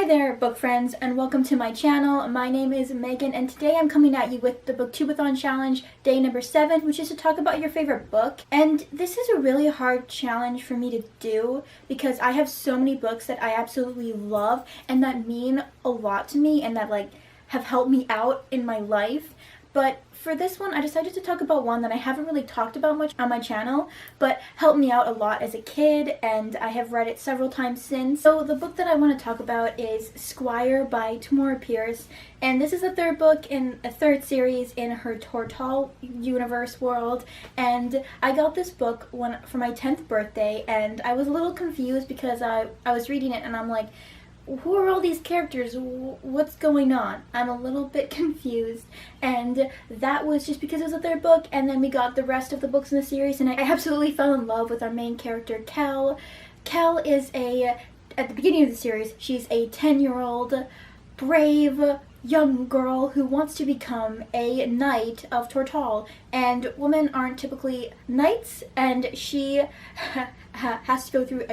there, book friends, and welcome to my channel. My name is Megan, and today I'm coming at you with the booktubeathon challenge, day number 7, which is to talk about your favorite book. And this is a really hard challenge for me to do because I have so many books that I absolutely love and that mean a lot to me and that have helped me out in my life. But for this one, I decided to talk about one that I haven't really talked about much on my channel, but helped me out a lot as a kid, and I have read it several times since. So the book that I want to talk about is Squire by Tamora Pierce, and this is the third book in a third series in her Tortall universe world. And I got this book for my 10th birthday, and I was a little confused because I was reading it and I'm like, who are all these characters? What's going on? I'm a little bit confused, and that was just because it was the third book, and then we got the rest of the books in the series, and I absolutely fell in love with our main character, Kel. Kel is at the beginning of the series, she's a 10-year-old brave young girl who wants to become a knight of Tortall, and women aren't typically knights, and she has to go through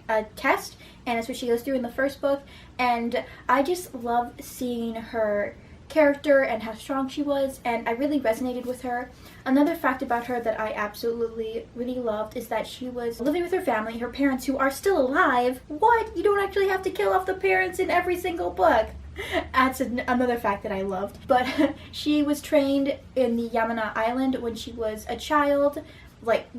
a test, and that's what she goes through in the first book. And I just love seeing her character and how strong she was, and I really resonated with her. Another fact about her that I absolutely really loved is that she was living with her family, her parents who are still alive. What? You don't actually have to kill off the parents in every single book. That's another fact that I loved. But she was trained in the Yamana Island when she was a child.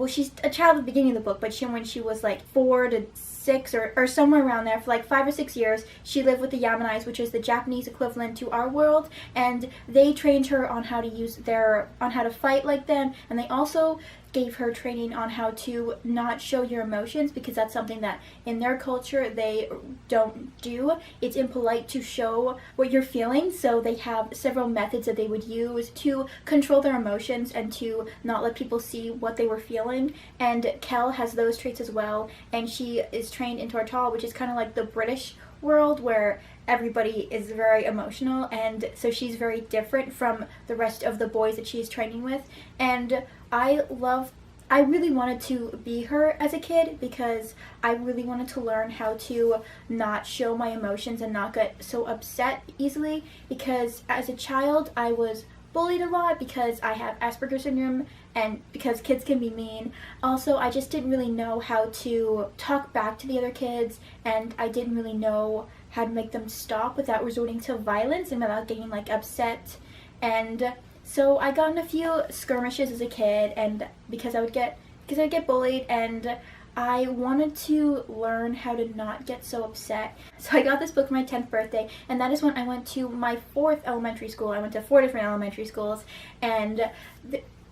She's a child at the beginning of the book, but when she was 4 to 6 or somewhere around there, for 5 or 6 years, she lived with the Yamanais, which is the Japanese equivalent to our world, and they trained her on how to fight like them, and they also gave her training on how to not show your emotions, because that's something that in their culture they don't do. It's impolite to show what you're feeling, so they have several methods that they would use to control their emotions and to not let people see what they were feeling. And Kel has those traits as well, and she is trained in Tortall, which is kind of like the British world where everybody is very emotional, and so she's very different from the rest of the boys that she's training with. And I really wanted to be her as a kid because I really wanted to learn how to not show my emotions and not get so upset easily, because as a child I was bullied a lot because I have Asperger's syndrome and because kids can be mean. Also, I just didn't really know how to talk back to the other kids, and I didn't really know how to make them stop without resorting to violence and without getting upset. And so I got in a few skirmishes as a kid, and because I would get bullied, and I wanted to learn how to not get so upset. So I got this book for my 10th birthday, and that is when I went to my 4th elementary school. I went to 4 different elementary schools, and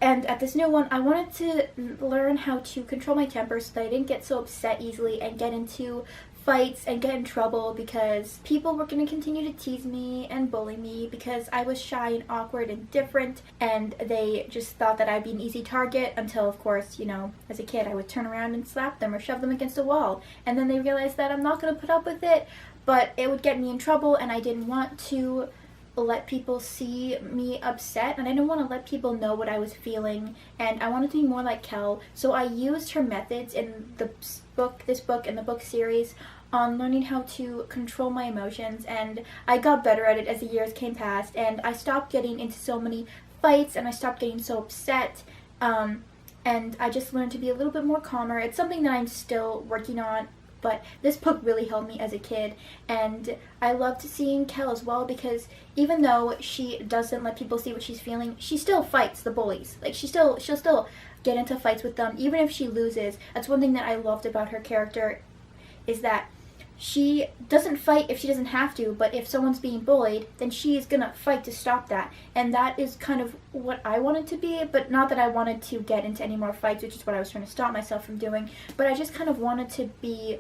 at this new one, I wanted to learn how to control my temper so that I didn't get so upset easily and get into fights and get in trouble, because people were going to continue to tease me and bully me because I was shy and awkward and different, and they just thought that I'd be an easy target until, of course, as a kid I would turn around and slap them or shove them against a wall, and then they realized that I'm not going to put up with it, but it would get me in trouble, and I didn't want to let people see me upset, and I didn't want to let people know what I was feeling, and I wanted to be more like Kel. So I used her methods in this book and the book series on learning how to control my emotions, and I got better at it as the years came past, and I stopped getting into so many fights, and I stopped getting so upset, and I just learned to be a little bit more calmer. It's something that I'm still working on, but this book really helped me as a kid. And I loved seeing Kel as well, because even though she doesn't let people see what she's feeling, she still fights the bullies. She'll still get into fights with them, even if she loses. That's one thing that I loved about her character, is that she doesn't fight if she doesn't have to, but if someone's being bullied, then she's gonna fight to stop that. And that is kind of what I wanted to be, but not that I wanted to get into any more fights, which is what I was trying to stop myself from doing, but I just kind of wanted to be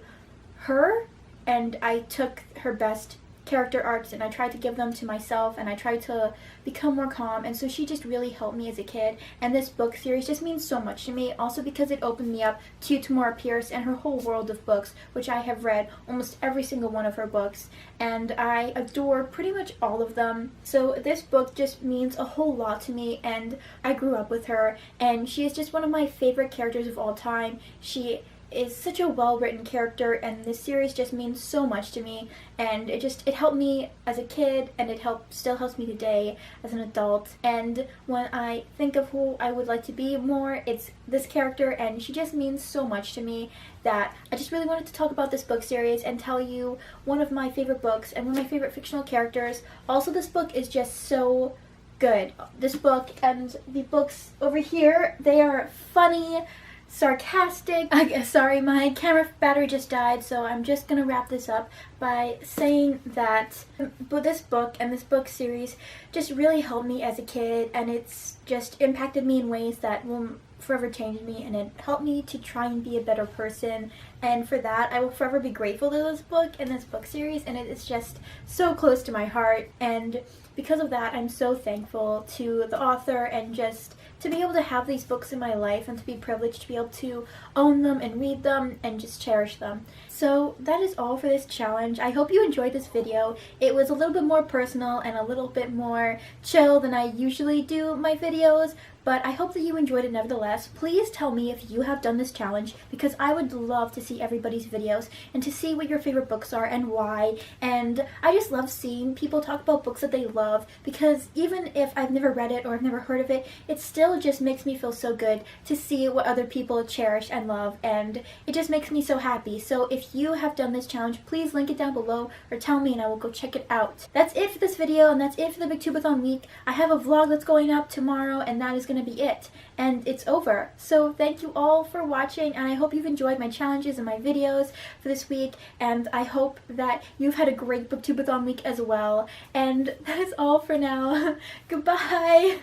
her, and I took her best character arcs and I tried to give them to myself, and I tried to become more calm, and so she just really helped me as a kid. And this book series just means so much to me, also because it opened me up to Tamora Pierce and her whole world of books, which I have read almost every single one of her books, and I adore pretty much all of them. So this book just means a whole lot to me, and I grew up with her, and she is just one of my favorite characters of all time. She is such a well-written character, and this series just means so much to me, and it helped me as a kid, and still helps me today as an adult. And when I think of who I would like to be more, it's this character, and she just means so much to me that I just really wanted to talk about this book series and tell you one of my favorite books and one of my favorite fictional characters. Also, this book is just so good. This book and the books over here, they are funny, sarcastic. Sorry, my camera battery just died, so I'm just gonna wrap this up by saying that this book and this book series just really helped me as a kid, and it's just impacted me in ways that will forever changed me, and it helped me to try and be a better person. And for that, I will forever be grateful to this book and this book series, and it is just so close to my heart. And because of that, I'm so thankful to the author, and just to be able to have these books in my life and to be privileged to be able to own them and read them and just cherish them. So that is all for this challenge. I hope you enjoyed this video. It was a little bit more personal and a little bit more chill than I usually do my videos, but I hope that you enjoyed it nevertheless. Please tell me if you have done this challenge, because I would love to see everybody's videos and to see what your favorite books are and why. And I just love seeing people talk about books that they love, because even if I've never read it or I've never heard of it, it still just makes me feel so good to see what other people cherish and love, and it just makes me so happy. So if you have done this challenge, please link it down below or tell me and I will go check it out. That's it for this video, and that's it for the booktubeathon week. I have a vlog that's going up tomorrow, and that is going to be it, and it's over. So thank you all for watching, and I hope you've enjoyed my challenges and my videos for this week, and I hope that you've had a great booktubeathon week as well. And that is all for now. Goodbye.